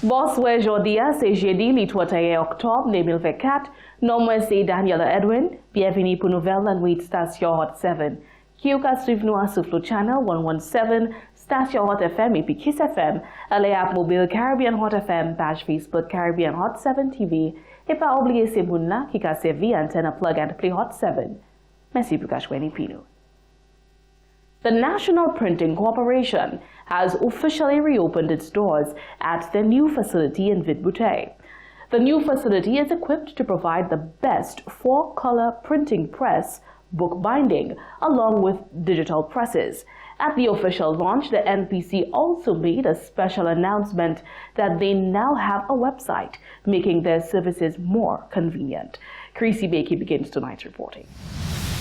Boswe Jordia, c'est jeudi, li 31 octobre 2024. Nom c'est Daniel Edwin. Bienvenue pour nouvelle la nuit station Hot 7. Kioka suivez-nous sur le channel 117, station Hot FM et puis Kiss FM. Allez à mobile Caribbean Hot FM, page Facebook Caribbean Hot 7 TV. Et pas oublier ces moun-là qui a servi antenne plug and play Hot 7. Merci pour kashweni pino. The National Printing Corporation has officially reopened its doors at their new facility in Vidbouté. The new facility is equipped to provide the best four-color printing press, book binding, along with digital presses. At the official launch, the NPC also made a special announcement that they now have a website, making their services more convenient. Chrissy Bakey begins tonight's reporting.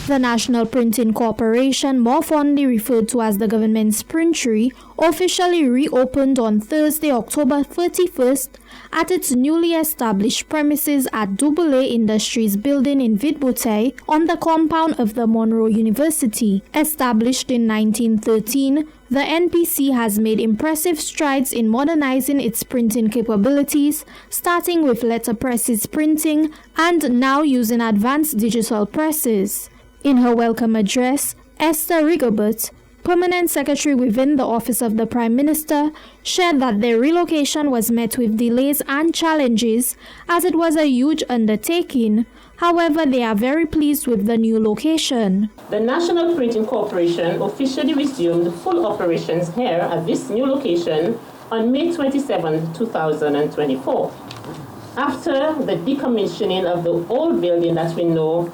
The National Printing Corporation, more fondly referred to as the government's printery, officially reopened on Thursday, October 31st at its newly established premises at Double A Industries building in Vidbouté on the compound of the Monroe University. Established in 1913, the NPC has made impressive strides in modernizing its printing capabilities, starting with letterpresses printing and now using advanced digital presses. In her welcome address, Esther Rigobert, Permanent Secretary within the Office of the Prime Minister, shared that their relocation was met with delays and challenges as it was a huge undertaking. However, they are very pleased with the new location. The National Printing Corporation officially resumed full operations here at this new location on May 27, 2024, after the decommissioning of the old building that we know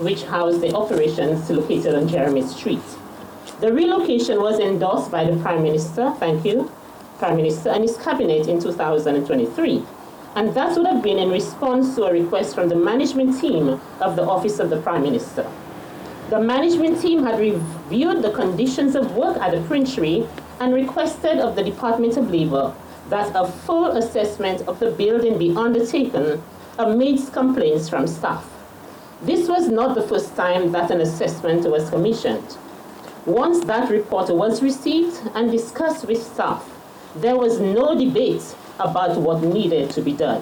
which housed the operations located on Jeremy Street. The relocation was endorsed by the Prime Minister, thank you, Prime Minister, and his cabinet in 2023. And that would have been in response to a request from the management team of the Office of the Prime Minister. The management team had reviewed the conditions of work at the printery and requested of the Department of Labor that a full assessment of the building be undertaken amidst complaints from staff. This was not the first time that an assessment was commissioned. Once that report was received and discussed with staff, there was no debate about what needed to be done.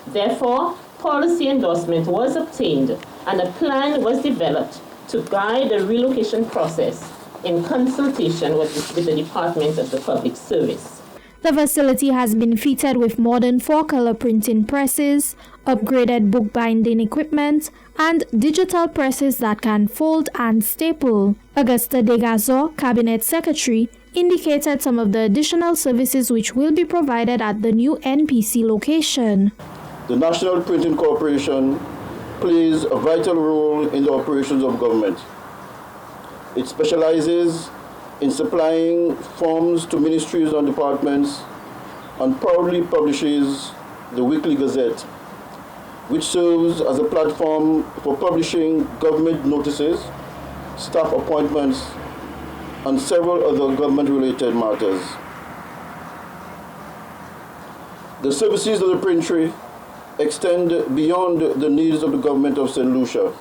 Therefore, policy endorsement was obtained and a plan was developed to guide the relocation process in consultation with the Department of the Public Service. The facility has been fitted with modern four-color printing presses, upgraded bookbinding equipment, and digital presses that can fold and staple. Augusta Degazo, Cabinet Secretary, indicated some of the additional services which will be provided at the new NPC location. The National Printing Corporation plays a vital role in the operations of government. It specializes in supplying forms to ministries and departments and proudly publishes the Weekly Gazette, which serves as a platform for publishing government notices, staff appointments, and several other government-related matters. The services of the printery extend beyond the needs of the government of Saint Lucia.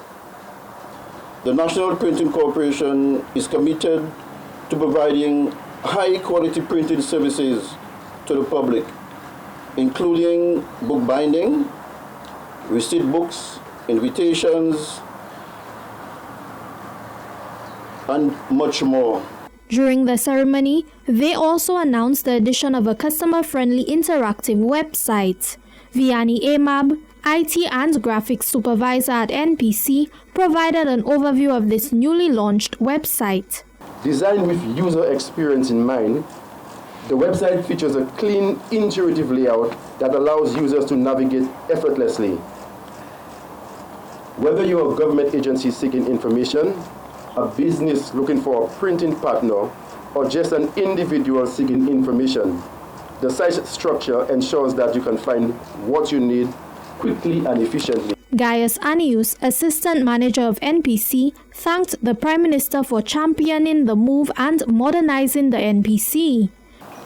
The National Printing Corporation is committed to providing high-quality printing services to the public, including bookbinding, receipt books, invitations, and much more. During the ceremony, they also announced the addition of a customer-friendly interactive website. Vianney Amab, IT and Graphics Supervisor at NPC, provided an overview of this newly launched website. Designed with user experience in mind, the website features a clean, intuitive layout that allows users to navigate effortlessly. Whether you're a government agency seeking information, a business looking for a printing partner, or just an individual seeking information, the site structure ensures that you can find what you need quickly and efficiently. Gaius Anius, Assistant Manager of NPC, thanked the Prime Minister for championing the move and modernizing the NPC.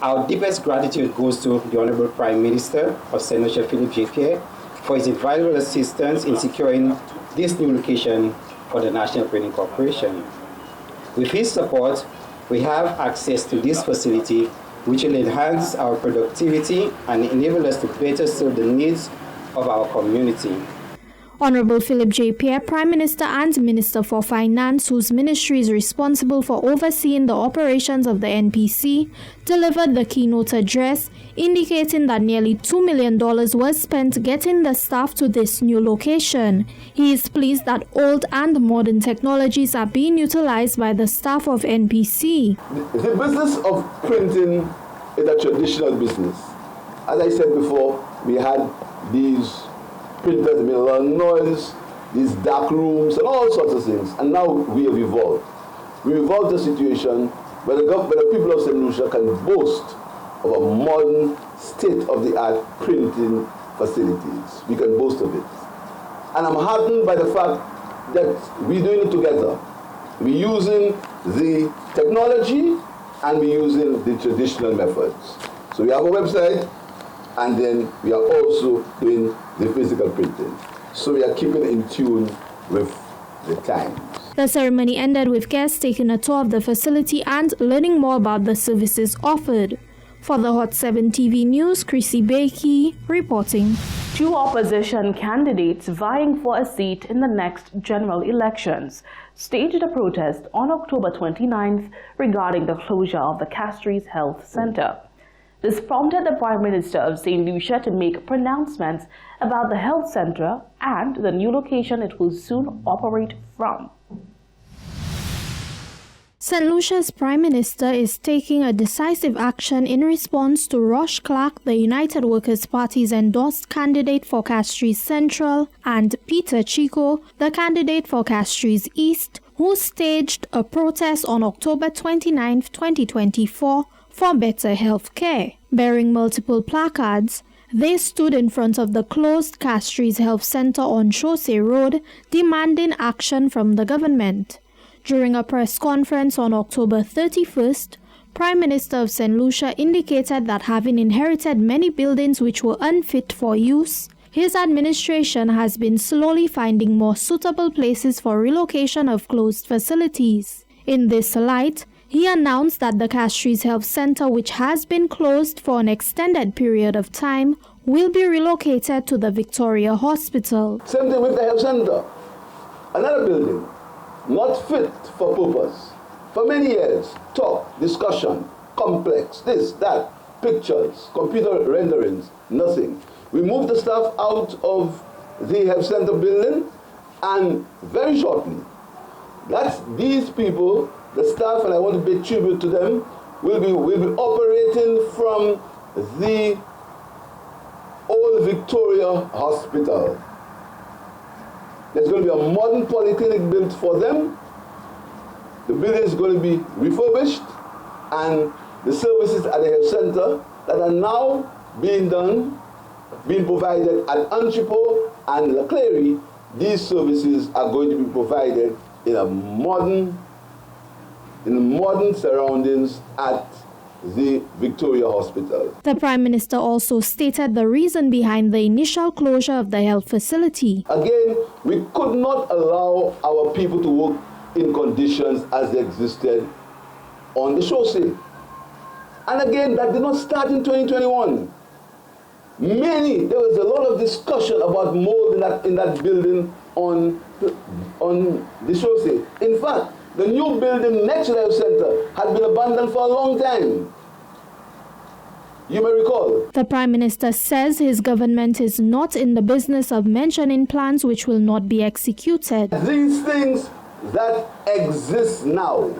Our deepest gratitude goes to the Honorable Prime Minister of Saint Lucia, Philip J. for his invaluable assistance in securing this new location for the National Printing Corporation. With his support, we have access to this facility which will enhance our productivity and enable us to better serve the needs of our community. Honorable Philip J. Pierre, Prime Minister and Minister for Finance, whose ministry is responsible for overseeing the operations of the NPC, delivered the keynote address, indicating that nearly $2 million was spent getting the staff to this new location. He is pleased that old and modern technologies are being utilized by the staff of NPC. The business of printing is a traditional business. As I said before, we had these printers made a lot of noise, these dark rooms, and all sorts of things. And now we have evolved. We evolved the situation where the people of Saint Lucia can boast of a modern, state-of-the-art printing facilities. We can boast of it. And I'm heartened by the fact that we're doing it together. We're using the technology and we're using the traditional methods. So we have a website, and then we are also doing the physical printing. So we are keeping in tune with the times. The ceremony ended with guests taking a tour of the facility and learning more about the services offered. For the Hot 7 TV News, Chrissy Bakey reporting. 2 opposition candidates vying for a seat in the next general elections staged a protest on October 29th regarding the closure of the Castries Health Center. This prompted the Prime Minister of Saint Lucia to make pronouncements about the health center and the new location it will soon operate from. St. Lucia's Prime Minister is taking a decisive action in response to Rosh Clark, the United Workers' Party's endorsed candidate for Castries Central, and Peter Chico, the candidate for Castries East, who staged a protest on October 29, 2024, for better health care. Bearing multiple placards, they stood in front of the closed Castries Health Center on Chaussee Road, demanding action from the government. During a press conference on October 31st, Prime Minister of St. Lucia indicated that having inherited many buildings which were unfit for use, his administration has been slowly finding more suitable places for relocation of closed facilities. In this light, he announced that the Castries Health Center, which has been closed for an extended period of time, will be relocated to the Victoria Hospital. Same thing with the health center. Another building, not fit for purpose. For many years, talk, discussion, complex, this, that, pictures, computer renderings, nothing. We moved the staff out of the health center building, and very shortly, these people, the staff, and I want to pay tribute to them, will be operating from the old Victoria Hospital. There's going to be a modern polyclinic built for them. The building is going to be refurbished, and the services at the health center that are now being provided at Anchipo and La Clary, these services are going to be provided in modern surroundings at the Victoria Hospital. The Prime Minister also stated the reason behind the initial closure of the health facility. Again, we could not allow our people to work in conditions as they existed on the Chaussee. And again, that did not start in 2021. There was a lot of discussion about mold in that building on the Chaussee. In fact, the new building next to the health center had been abandoned for a long time. You may recall. The Prime Minister says his government is not in the business of mentioning plans which will not be executed. These things that exist now,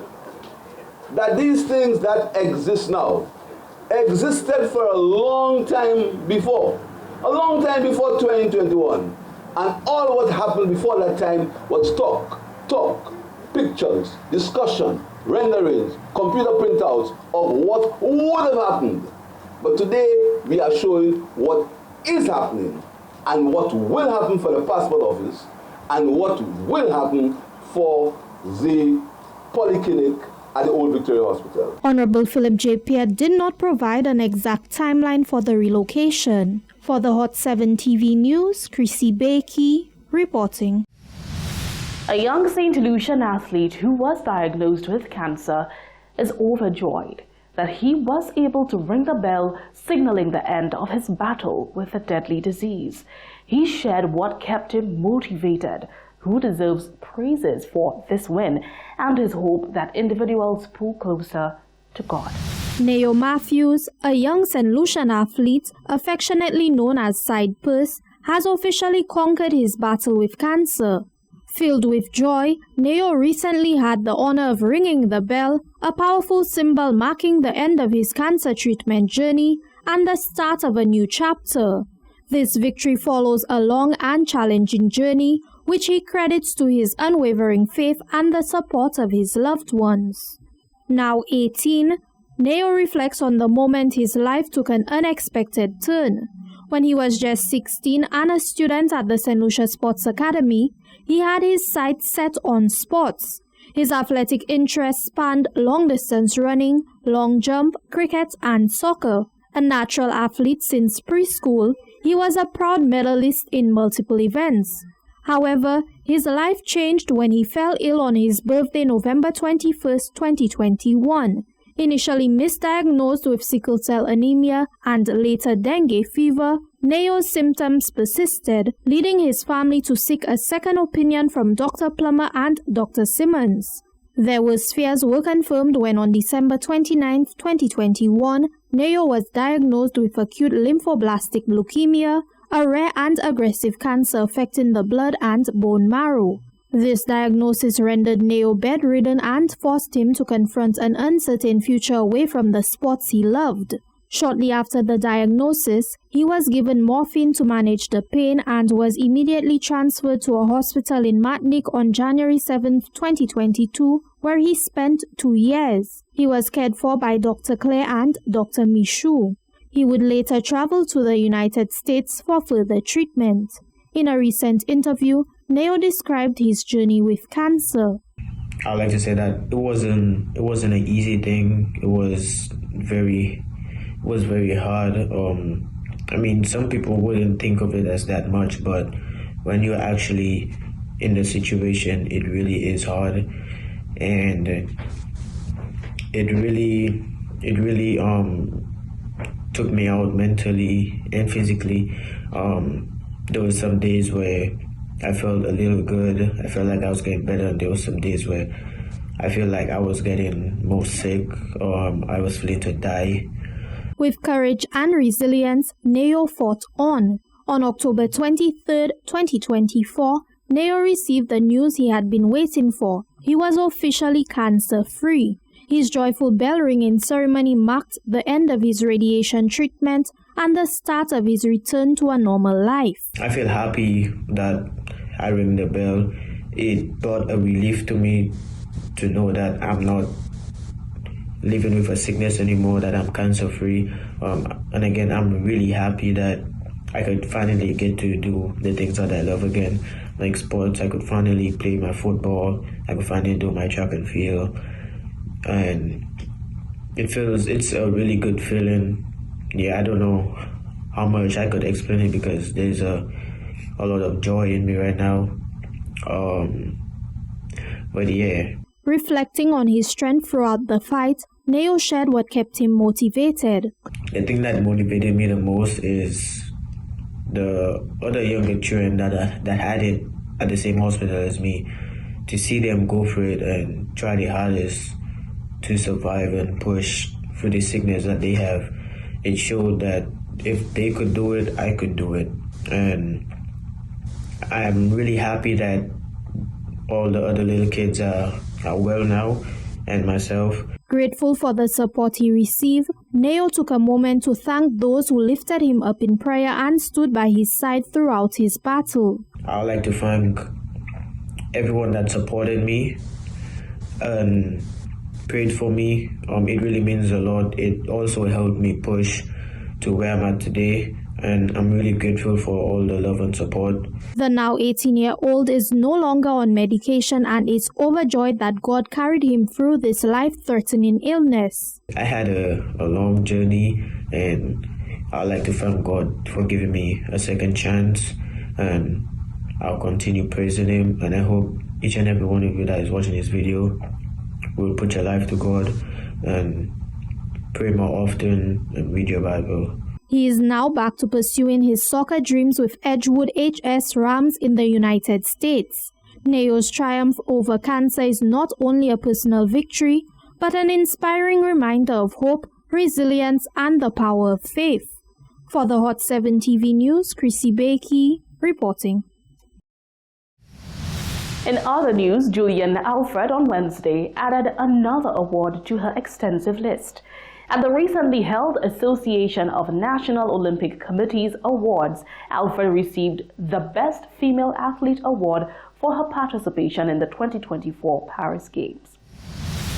existed for a long time before 2021. And all what happened before that time was talk, pictures, discussion, renderings, computer printouts of what would have happened. But today we are showing what is happening and what will happen for the passport office and what will happen for the polyclinic at the old Victoria Hospital. Honorable Philip J. Pierre did not provide an exact timeline for the relocation. For the Hot 7 TV News, Chrissy Bakey reporting. A young Saint Lucian athlete who was diagnosed with cancer is overjoyed. that he was able to ring the bell, signaling the end of his battle with the deadly disease. He shared what kept him motivated, who deserves praises for this win, and his hope that individuals pull closer to God. Neo Matthews, a young Saint Lucian athlete, affectionately known as Side Purse, has officially conquered his battle with cancer. Filled with joy, Neo recently had the honor of ringing the bell, a powerful symbol marking the end of his cancer treatment journey and the start of a new chapter. This victory follows a long and challenging journey, which he credits to his unwavering faith and the support of his loved ones. Now 18, Neo reflects on the moment his life took an unexpected turn. When he was just 16 and a student at the Saint Lucia Sports Academy, he had his sights set on sports. His athletic interests spanned long-distance running, long jump, cricket, and soccer. A natural athlete since preschool, he was a proud medalist in multiple events. However, his life changed when he fell ill on his birthday, November 21, 2021. Initially misdiagnosed with sickle cell anemia and later dengue fever, Neo's symptoms persisted, leading his family to seek a second opinion from Dr. Plummer and Dr. Simmons. Their worst fears were confirmed when on December 29, 2021, Neo was diagnosed with acute lymphoblastic leukemia, a rare and aggressive cancer affecting the blood and bone marrow. This diagnosis rendered Neo bedridden and forced him to confront an uncertain future away from the sports he loved. Shortly after the diagnosis, he was given morphine to manage the pain and was immediately transferred to a hospital in Martinique on January 7, 2022, where he spent 2 years. He was cared for by Dr. Claire and Dr. Michou. He would later travel to the United States for further treatment. In a recent interview, Neo described his journey with cancer. I would like to say that it wasn't an easy thing. It was very hard. I mean, some people wouldn't think of it as that much, but when you're actually in the situation, it really is hard, and it really took me out mentally and physically. There were some days where I felt a little good. I felt like I was getting better. And there were some days where I feel like I was getting more sick. I was feeling to die. With courage and resilience, Neo fought on. On October 23, 2024, Neo received the news he had been waiting for. He was officially cancer-free. His joyful bell-ringing ceremony marked the end of his radiation treatment and the start of his return to a normal life. I feel happy that I rang the bell. It brought a relief to me to know that I'm not living with a sickness anymore, that I'm cancer-free. And again, I'm really happy that I could finally get to do the things that I love again, like sports. I could finally play my football. I could finally do my track and field. And it's a really good feeling. Yeah, I don't know how much I could explain it because there's a lot of joy in me right now. But yeah. Reflecting on his strength throughout the fight, Neo shared what kept him motivated. The thing that motivated me the most is the other younger children that had it at the same hospital as me, to see them go for it and try their hardest to survive and push through the sickness that they have. It showed that if they could do it, I could do it. And I'm really happy that all the other little kids are well now, and myself. Grateful for the support he received, Neo took a moment to thank those who lifted him up in prayer and stood by his side throughout his battle. I would like to thank everyone that supported me and prayed for me. It really means a lot. It also helped me push to where I'm at today, and I'm really grateful for all the love and support. The now 18-year-old is no longer on medication and is overjoyed that God carried him through this life-threatening illness. I had a long journey, and I'd like to thank God for giving me a second chance, and I'll continue praising Him. And I hope each and every one of you that is watching this video will put your life to God and pray more often, and read your Bible. He is now back to pursuing his soccer dreams with Edgewood HS Rams in the United States. Neo's triumph over cancer is not only a personal victory, but an inspiring reminder of hope, resilience, and the power of faith. For the Hot 7 TV News, Chrissy Bakey reporting. In other news, Julian Alfred on Wednesday added another award to her extensive list. At the recently held Association of National Olympic Committees Awards, Alfred received the Best Female Athlete Award for her participation in the 2024 Paris Games.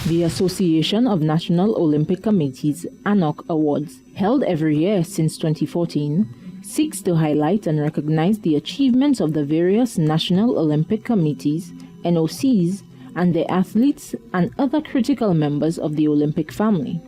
The Association of National Olympic Committees ANOC Awards, held every year since 2014, seeks to highlight and recognize the achievements of the various National Olympic Committees, NOCs, and their athletes and other critical members of the Olympic family.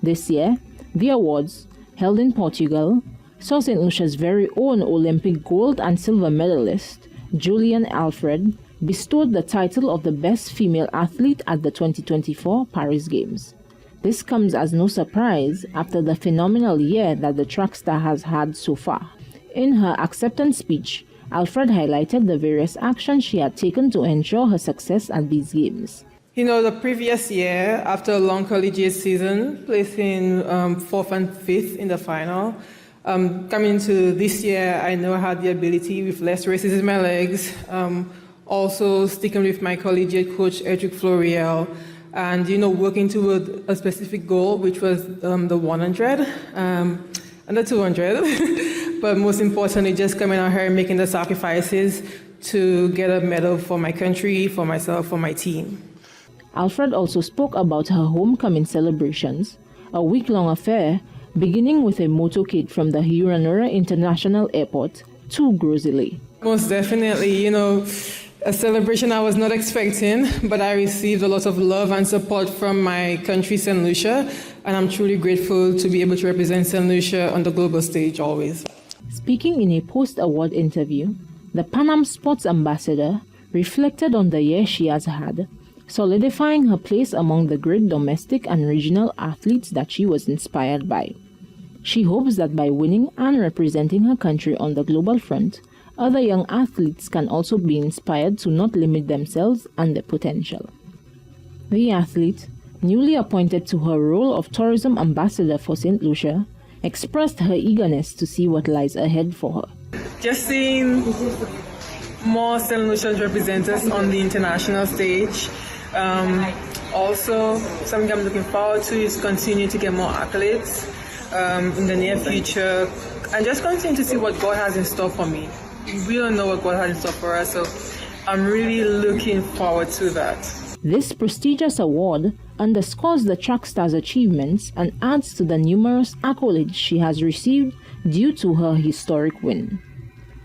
This year, the awards, held in Portugal, saw Saint Lucia's very own Olympic gold and silver medalist, Julian Alfred, bestowed the title of the Best Female Athlete at the 2024 Paris Games. This comes as no surprise after the phenomenal year that the track star has had so far. In her acceptance speech, Alfred highlighted the various actions she had taken to ensure her success at these games. You know, the previous year, after a long collegiate season, placing 4th and 5th in the final, coming into this year, I know I had the ability with less races in my legs, also sticking with my collegiate coach, Edric Floriel, and, you know, working toward a specific goal, which was the 100 and the 200. But most importantly, just coming out here and making the sacrifices to get a medal for my country, for myself, for my team. Alfred also spoke about her homecoming celebrations, a week-long affair beginning with a motorcade from the Huranura International Airport to Grozile. Most definitely, you know, a celebration I was not expecting, but I received a lot of love and support from my country, Saint Lucia, and I'm truly grateful to be able to represent Saint Lucia on the global stage always. Speaking in a post-award interview, the Pan Am Sports Ambassador reflected on the year she has had, solidifying her place among the great domestic and regional athletes that she was inspired by. She hopes that by winning and representing her country on the global front, other young athletes can also be inspired to not limit themselves and their potential. The athlete, newly appointed to her role of tourism ambassador for Saint Lucia, expressed her eagerness to see what lies ahead for her. Just seeing more Saint Lucians representatives on the international stage. Also, something I'm looking forward to is continue to get more accolades in the near future and just continue to see what God has in store for me. We don't know what God has in store for us, so I'm really looking forward to that. This prestigious award underscores the track star's achievements and adds to the numerous accolades she has received due to her historic win.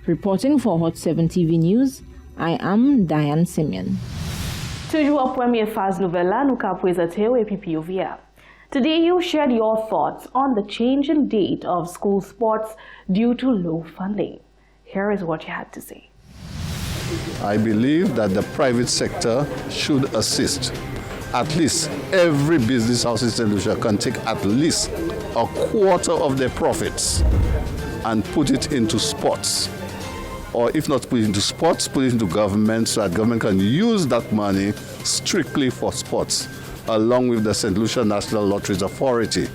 Reporting for Hot 7 TV News, I am Diane Simeon. Toujours à première phase nouvelle là, nous qu'a présenté au EPPOVA. Today you shared your thoughts on the changing date of school sports due to low funding. Here is what you had to say. I believe that the private sector should assist. At least every business house in Saint Lucia can take at least a quarter of their profits and put it into sports. Or if not put it into sports, put it into government so that government can use that money strictly for sports, along with the Saint Lucia National Lotteries Authority.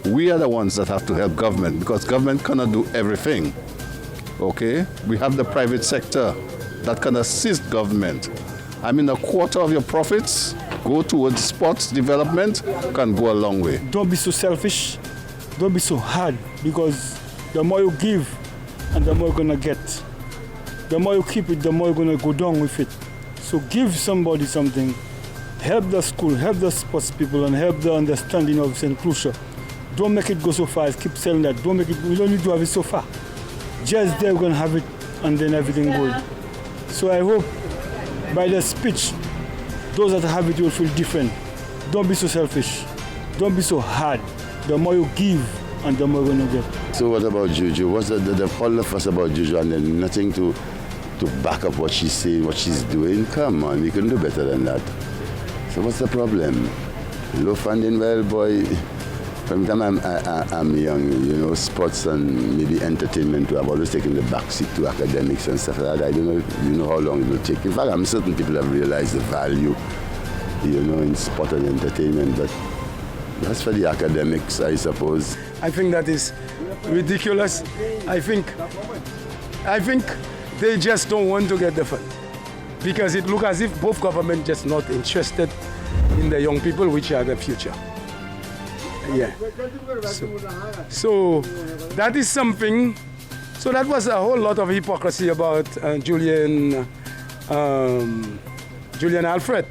We are the ones that have to help government because government cannot do everything. Okay? We have the private sector that can assist government. I mean, a quarter of your profits go towards sports development can go a long way. Don't be so selfish. Don't be so hard because the more you give and the more you're going to get. The more you keep it, the more you're going to go down with it. So give somebody something. Help the school, help the sports people, and help the understanding of Saint Lucia. Don't make it go so fast. Keep selling that. Don't make it. We don't need to have it so far. Just there we're going to have it, and then everything good. So I hope by the speech, those that have it will feel different. Don't be so selfish. Don't be so hard. The more you give, and the more you're going to get. So what about Juju? What's the whole fuss about Juju, and then nothing to back up what she's saying, what she's doing? Come on, we can do better than that. So what's the problem? Low funding, well, boy, From the time I'm young, you know, sports and maybe entertainment, I've always taken the backseat to academics and stuff like that. I don't know if you know how long it will take. In fact, I'm certain people have realized the value, you know, in sport and entertainment, but that's for the academics, I suppose. I think that is ridiculous. I think they just don't want to get the fund because it looks as if both governments just not interested in the young people, which are the future. Yeah. So that is something. So that was a whole lot of hypocrisy about Julian Alfred.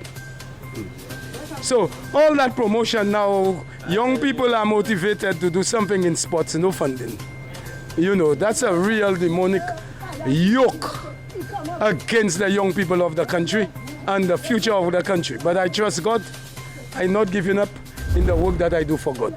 So all that promotion now, young people are motivated to do something in sports, no funding. You know, that's a real demonic yoke against the young people of the country and the future of the country. But I trust God. I'm not giving up in the work that I do for God.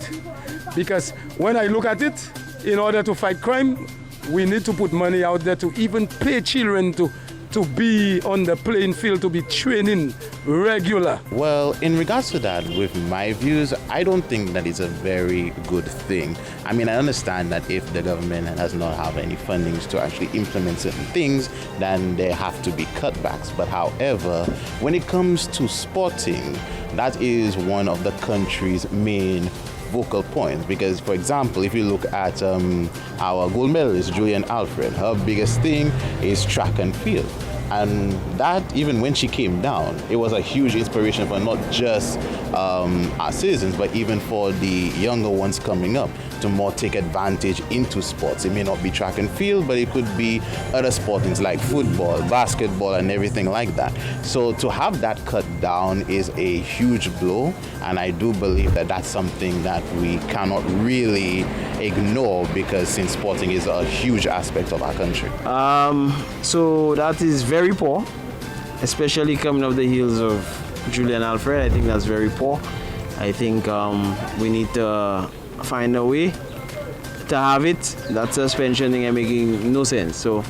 Because when I look at it, in order to fight crime, we need to put money out there to even pay children to be on the playing field, to be training regular. Well, in regards to that, with my views, I don't think that is a very good thing. I mean, I understand that if the government does not have any fundings to actually implement certain things, then there have to be cutbacks. But however, when it comes to sporting, that is one of the country's main vocal points, because for example, if you look at our gold medalist Julian Alfred, her biggest thing is track and field, and that even when she came down, it was a huge inspiration for not just our citizens, but even for the younger ones coming up to more take advantage into sports. It may not be track and field, but it could be other sports like football, basketball, and everything like that. So to have that cut down is a huge blow, and I do believe that that's something that we cannot really ignore, because since sporting is a huge aspect of our country. So that is very poor, especially coming off the heels of Julian Alfred. I think that's very poor. I think we need to find a way to have it. That suspension thing is making no sense. So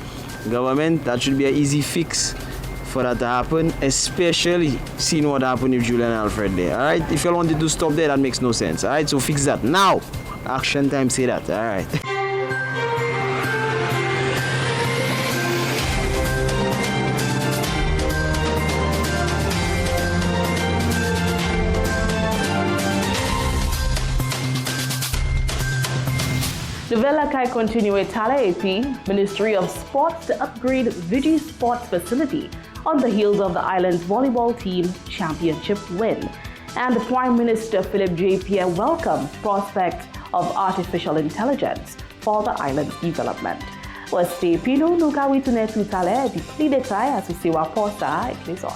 government, that should be an easy fix for that to happen, especially seeing what happened with Julian Alfred there. All right, if you wanted to stop there, that makes no sense. All right, so fix that now. Action time, say that. All right. Novella Kai continue Tala AP, Ministry of Sports to upgrade Vigi Sports facility on the heels of the island's volleyball team championship win. And the Prime Minister Philip J. Pierre welcomed prospect of artificial intelligence for the island's development. Weste Pino Nukawi Tunetu Tale, the Plidetrai as we see Waposa, it is on.